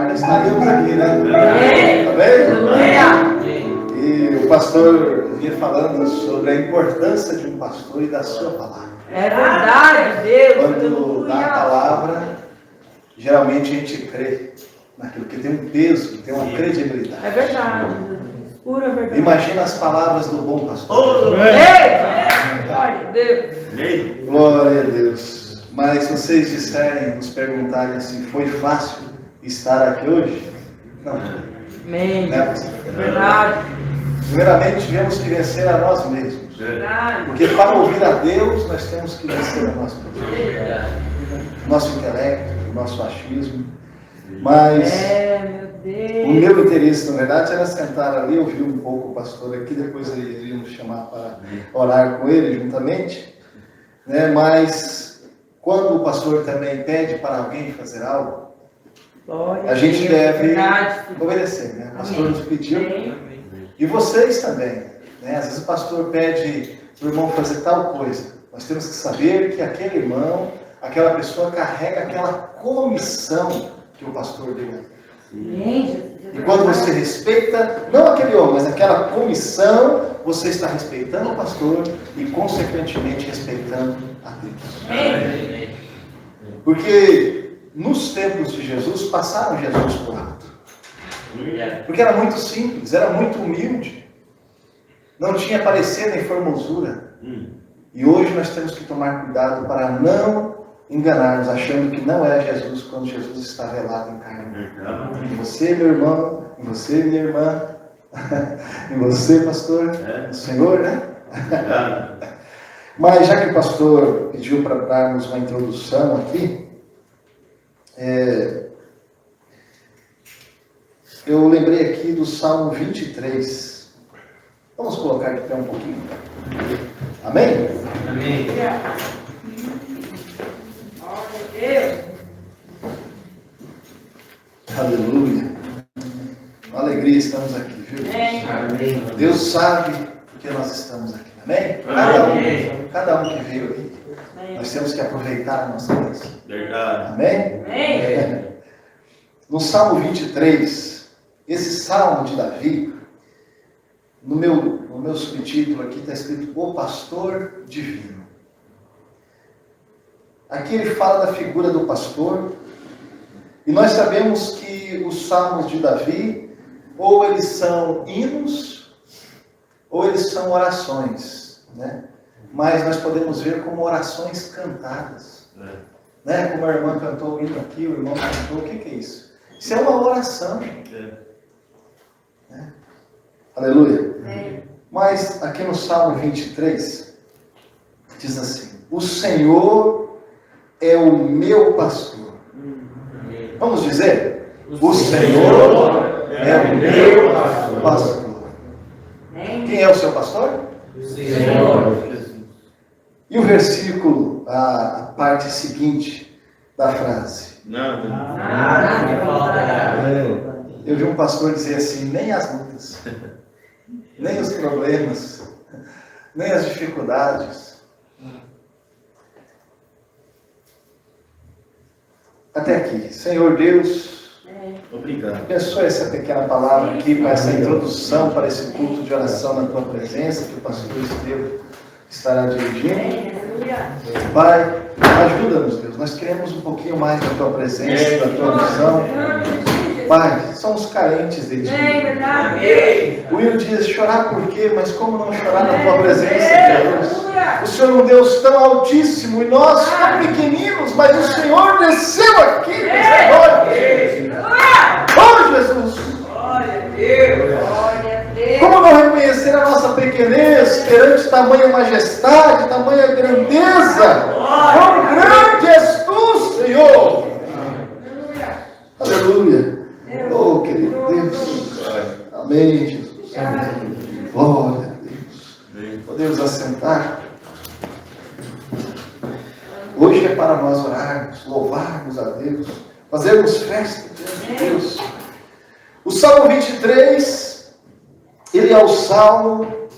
ainda estaríamos aqui, né? Amém? E o pastor vinha falando sobre a importância de um pastor e da sua palavra. É verdade, Deus. Quando dá a palavra, geralmente a gente crê naquilo que tem um peso, que tem uma credibilidade. É verdade, pura verdade. Imagina as palavras do bom pastor. Glória a Deus. Glória a Deus. Mas se vocês disserem, nos perguntarem assim, foi fácil estar aqui hoje? Não. Amém. Né? Verdade. Primeiramente, tivemos que vencer a nós mesmos. Verdade. Porque para ouvir a Deus, nós temos que vencer a nós mesmos. Nosso intelecto, o nosso achismo. Mas meu Deus. o meu interesse, na verdade, era sentar ali, ouvir um pouco o pastor aqui, depois eles iriam nos chamar para orar com ele juntamente. Né? Mas quando o pastor também pede para alguém fazer algo, Glória a gente deve verdade. obedecer. Né? O pastor Amém. nos pediu. Amém. E vocês também. Né? Às vezes o pastor pede para o irmão fazer tal coisa. Nós temos que saber que aquele irmão, aquela pessoa carrega aquela comissão que o pastor deu. E quando você respeita, não aquele homem, mas aquela comissão, você está respeitando o pastor e, consequentemente, respeitando a Deus. Porque nos tempos de Jesus, passaram Jesus por alto. Porque era muito simples, era muito humilde. Não tinha parecer nem formosura. E hoje nós temos que tomar cuidado para não enganarmos, achando que não é Jesus, quando Jesus está velado em carne. Em você, meu irmão, em você, minha irmã, em você, pastor, no Senhor, né? Mas já que o pastor pediu para darmos uma introdução aqui, eu lembrei aqui do Salmo 23. Vamos colocar de pé um pouquinho. Amém? Amém. Deus. Aleluia. Uma alegria estamos aqui, viu? Amém. Deus sabe que nós estamos aqui. Amém? Cada um que veio aqui. Nós temos que aproveitar a nossa bênção. Verdade. Amém? Amém. No Salmo 23, esse Salmo de Davi, no meu subtítulo aqui está escrito O Pastor Divino. Aqui ele fala da figura do pastor, e nós sabemos que os salmos de Davi, ou eles são hinos, ou eles são orações, né? Mas nós podemos ver como orações cantadas, né? Como a irmã cantou o hino aqui, o irmão cantou, o que é isso? Isso é uma oração, né? Aleluia. Mas aqui no Salmo 23, diz assim, o Senhor é o meu pastor. Vamos dizer? O Senhor é o meu pastor. Quem é o seu pastor? O Senhor. E o versículo, a parte seguinte da frase. Nada. Eu vi um pastor dizer assim, nem as lutas, nem os problemas, nem as dificuldades. Até aqui. Senhor Deus, Obrigado. abençoe essa pequena palavra aqui, para essa introdução, para esse culto de oração na tua presença, que o pastor Estevão estará dirigindo. Pai, ajuda-nos, Deus. Nós queremos um pouquinho mais da tua presença, da tua visão. Pai, somos carentes de ti. O Will diz, chorar por quê? Mas como não chorar na tua presença, Deus? O Senhor é um Deus tão altíssimo e nós tão pequeninos, mas o Senhor desceu aqui, oh Jesus! Como não reconhecer a nossa pequenez perante tamanha majestade, tamanha grandeza? Quão grande és tu, Senhor! Aleluia! Oh, querido Deus! Amém, Jesus! Glória a Deus! Podemos assentar? Hoje é para nós orarmos, louvarmos a Deus, fazermos festa diante de Deus. O Salmo 23, ele é o salmo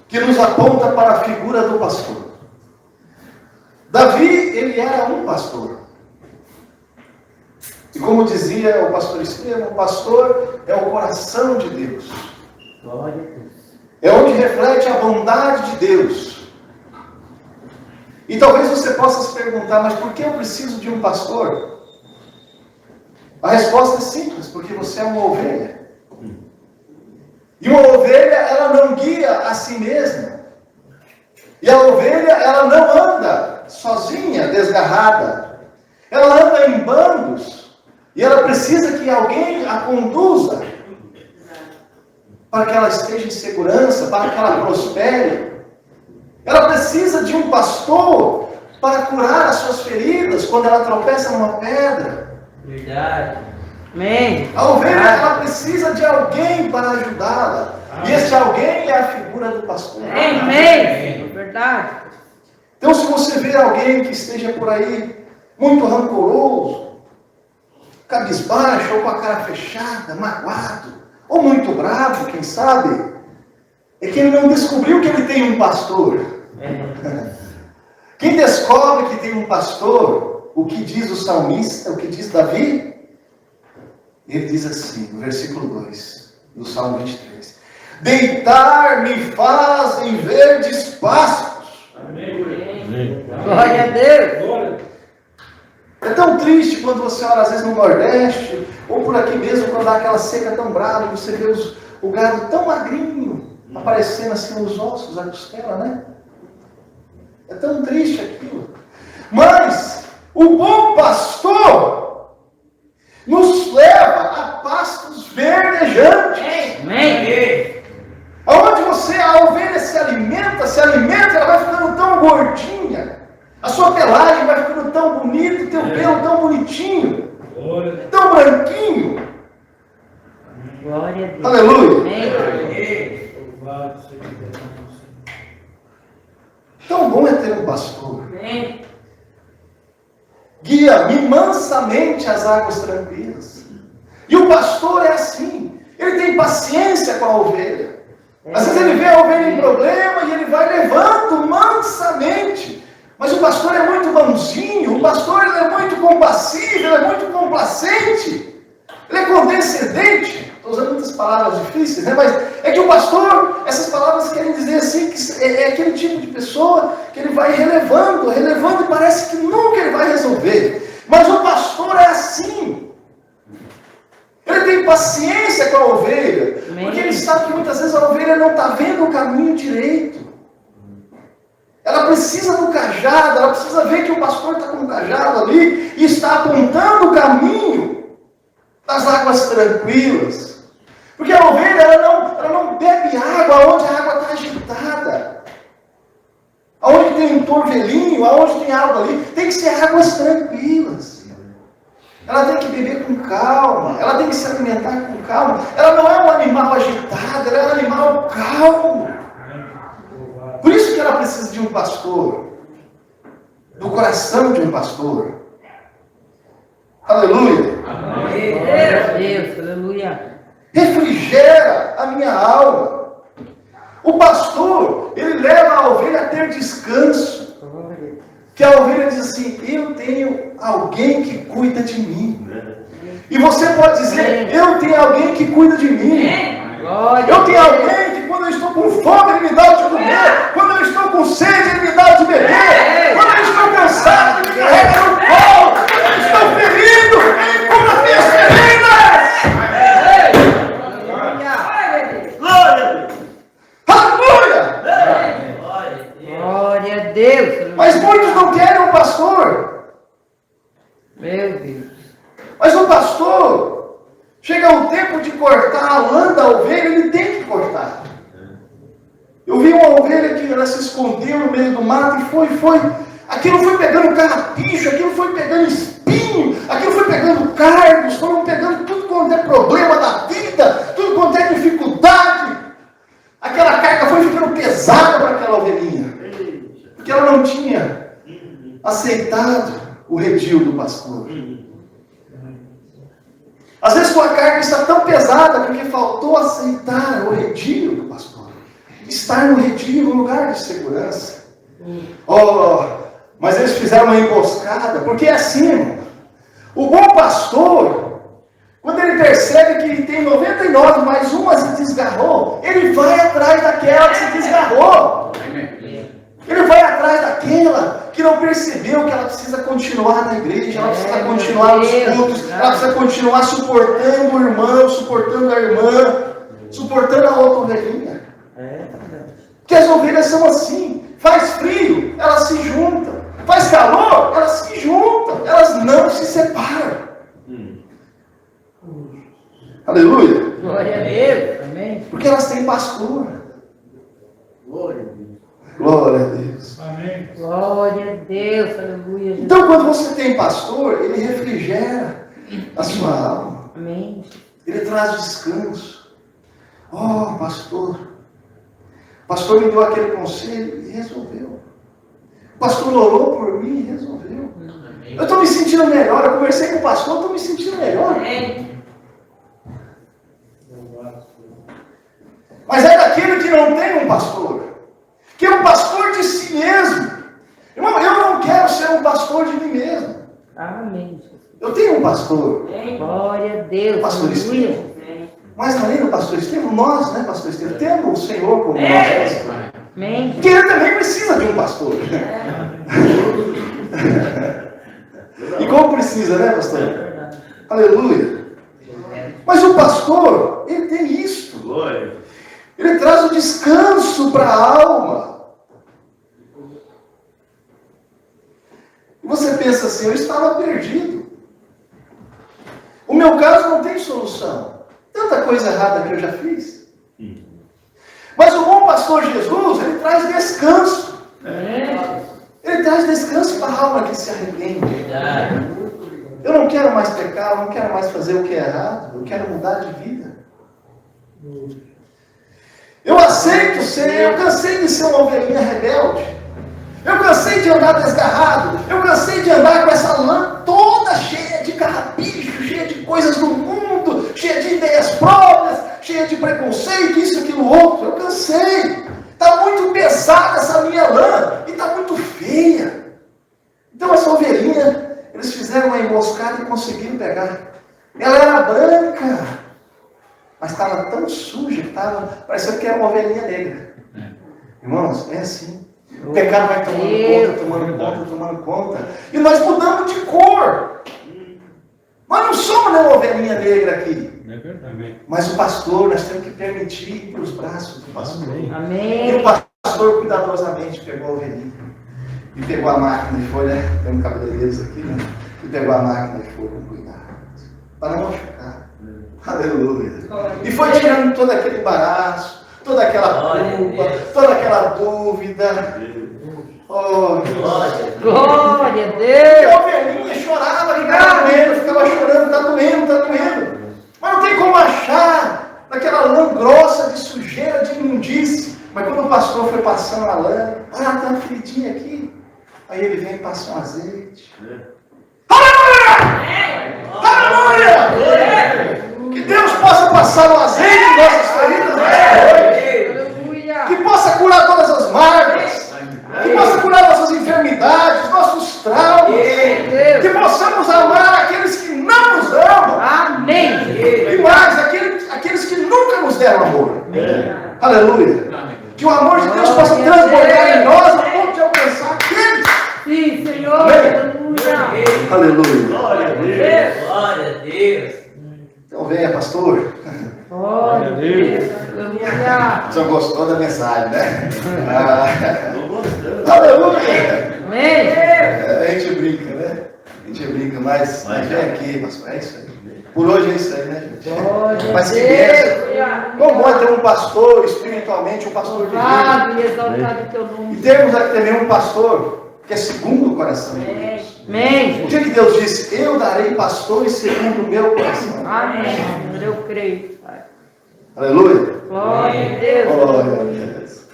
que nos aponta para a figura do pastor. Davi, ele era um pastor. E como dizia o pastor Estevam, o pastor é o coração de Deus. Glória a Deus. É onde reflete a bondade de Deus. E talvez você possa se perguntar, mas por que eu preciso de um pastor? A resposta é simples, porque você é uma ovelha. E uma ovelha, ela não guia a si mesma. E a ovelha, ela não anda sozinha, desgarrada. Ela anda em bandos. E ela precisa que alguém a conduza para que ela esteja em segurança, para que ela prospere. Ela precisa de um pastor para curar as suas feridas quando ela tropeça numa pedra. Verdade. Amém. A ovelha, ela precisa de alguém para ajudá-la. E esse alguém é a figura do pastor. Amém. Verdade. Então, se você vê alguém que esteja por aí muito rancoroso, cabisbaixo, ou com a cara fechada, magoado, ou muito bravo, quem sabe, é que ele não descobriu que ele tem um pastor. Quem descobre que tem um pastor, o que diz o salmista, o que diz Davi? Ele diz assim, no versículo 2 do Salmo 23. Deitar me faz em verdes pastos. Amém. Glória a Deus. É tão triste quando você olha às vezes no Nordeste, ou por aqui mesmo, quando dá aquela seca tão brava, você vê o gado tão magrinho, aparecendo assim os ossos, a costela, né? É tão triste aquilo. Mas o bom pastor nos leva a pastos verdejantes. Amém. Aonde a ovelha se alimenta, ela vai ficando tão gordinha. A sua pelagem vai ficando tão bonita, o teu pelo tão bonitinho, tão branquinho. Glória a Deus. Aleluia. Amém. Tão bom é ter um pastor. Amém. Guia-me mansamente às águas tranquilas. E o pastor é assim. Ele tem paciência com a ovelha. Às vezes ele vê a ovelha em problema e ele vai levando mansamente. Mas o pastor é muito bonzinho, o pastor ele é muito compassivo, ele é muito complacente, ele é condescendente. Estou usando muitas palavras difíceis, né? Mas é que o pastor, essas palavras querem dizer assim, que é aquele tipo de pessoa que ele vai relevando e parece que nunca ele vai resolver. Mas o pastor é assim. Ele tem paciência com a ovelha, porque ele sabe que muitas vezes a ovelha não está vendo o caminho direito. Ela precisa do cajado, ela precisa ver que o pastor está com o cajado ali e está apontando o caminho das águas tranquilas. Porque a ovelha, ela não bebe água onde a água está agitada. Aonde tem um torvelinho, aonde tem água ali, tem que ser águas tranquilas. Ela tem que beber com calma, ela tem que se alimentar com calma. Ela não é um animal agitado, ela é um animal calmo. Por isso que ela precisa de um pastor, do coração de um pastor. Aleluia. Glória a Deus. Aleluia. Refrigera a minha alma. O pastor, ele leva a ovelha a ter descanso. Que a ovelha diz assim, eu tenho alguém que cuida de mim. E você pode dizer, eu tenho alguém que cuida de mim. Eu tenho alguém que quando eu estou com fome, ele me dá o de comer. Quando eu estou com sede, ele me dá o de beber. Quando eu estou cansado, ele me carrega no colo. Quando eu estou ferido, ele cura as minhas feridas. Aleluia! Glória a Deus. Mas muitos não querem um pastor. Meu Deus. Mas o pastor, chega o tempo de cortar a lã da ovelha, ele tem que cortar. Eu vi uma ovelha que ela se escondeu no meio do mato e foi. Aquilo foi pegando carrapicho, aquilo foi pegando espinho, aquilo foi pegando cargos, foram pegando tudo quanto é problema da vida, tudo quanto é dificuldade. Aquela carga foi ficando pesada para aquela ovelhinha, porque ela não tinha aceitado o redil do pastor. Às vezes sua carga está tão pesada porque faltou aceitar o redil do pastor. Estar no redil, no lugar de segurança. Mas eles fizeram uma emboscada, porque é assim, irmão. O bom pastor, quando ele percebe que ele tem 99, mais uma se desgarrou, ele vai atrás daquela que se desgarrou. Ele vai atrás daquela que não percebeu que ela precisa continuar na igreja, ela precisa continuar nos cultos, ela precisa continuar suportando o irmão, suportando a irmã, suportando a outra ovelhinha. Porque as ovelhas são assim. Faz frio, elas se juntam. Faz calor, elas se juntam. Elas não se separam. Aleluia. Glória a Deus. Amém. Porque elas têm pastor. Glória a Deus. Glória a Deus. Amém. Glória a Deus. Aleluia. Então, quando você tem pastor, ele refrigera a sua alma. Amém. Ele traz o descanso. Oh, pastor. O pastor me deu aquele conselho e resolveu. O pastor orou por mim e resolveu. Eu estou me sentindo melhor. Eu conversei com o pastor, estou me sentindo melhor. Mas é daquele que não tem um pastor. Que é um pastor de si mesmo. Irmão, eu não quero ser um pastor de mim mesmo. Amém. Eu tenho um pastor. Glória a Deus. Pastor Aleluia. Estevão. Mas além do pastor Estevão, nós, né, pastor Estevão, temos o Senhor como nosso. Amém. Porque ele também precisa de um pastor. E como precisa, né, pastor? Aleluia. Mas o pastor, ele tem isto. Glória. Ele traz o descanso para a alma. E você pensa assim, eu estava perdido. O meu caso não tem solução. Tanta coisa errada que eu já fiz. Mas o bom pastor Jesus, ele traz descanso. Ele traz descanso para a alma que se arrepende. Eu não quero mais pecar, eu não quero mais fazer o que é errado. Eu quero mudar de vida. Eu aceito ser, eu cansei de ser uma ovelhinha rebelde. Eu cansei de andar desgarrado. Eu cansei de andar com essa lã toda cheia de carrapicho, cheia de coisas do mundo, cheia de ideias próprias, cheia de preconceito, isso, aquilo, outro. Eu cansei. Está muito pesada essa minha lã e está muito feia. Então essa ovelhinha, eles fizeram uma emboscada e conseguiram pegar. Ela era branca, mas estava tão suja que estava parecendo que era uma ovelhinha negra. Irmãos, é assim. O pecado vai tomando conta. E nós mudamos de cor. Nós não somos uma ovelhinha negra aqui. É verdade. Mas o pastor, nós temos que permitir ir para os braços do pastor. Amém. E o pastor cuidadosamente pegou a ovelhinha. E pegou a máquina e foi, né? Tem um cabeleireiros aqui, né? E pegou a máquina e foi com cuidado. Para não machucar. Aleluia. E foi tirando todo aquele embaraço, toda aquela culpa, toda aquela dúvida. Oh, Glória a e Deus. a ovelhinha chorava, ficava doendo, ficava chorando, tá doendo. Mas não tem como achar naquela lã grossa de sujeira, de imundície. Mas quando o pastor foi passando a lã, tá uma feridinha aqui. Aí ele vem e passa um azeite. Aleluia! Que Deus possa passar o azeite em nossas feridas nesta noite. Aleluia. Que possa curar todas as marcas. Que possa curar nossas enfermidades, nossos traumas. Que possamos amar aqueles que não nos amam. Amém. E mais, aqueles que nunca nos deram amor. Aleluia. Que o amor de Deus possa transbordar em nós a ponto de alcançar aqueles. Sim, Senhor. Aleluia. Aleluia. Aleluia. Glória a Deus. Glória a Deus. Então venha, pastor. Glória a Deus. Aleluia. Você gostou da mensagem, né? Estou gostando. Aleluia. Amém. A gente brinca, né? A gente brinca, mas vem aqui, pastor. É isso aí. Por hoje é isso aí, né, gente? Glória a Mas que Deus. bênção. Como bom é ter um pastor, espiritualmente, um pastor de vida. Louvado e exaltado o teu E nome. temos aqui também um pastor que é segundo o coração de Deus. Amém. O dia que Deus disse, eu darei pastores segundo o meu coração. Amém. Senhor, eu creio, Pai. Aleluia. Glória a Deus. Glória a Deus.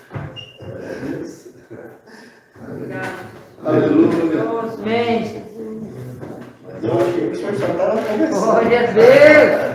Aleluia. Amém. Eu achei que o senhor só estava conversando. Glória a Deus.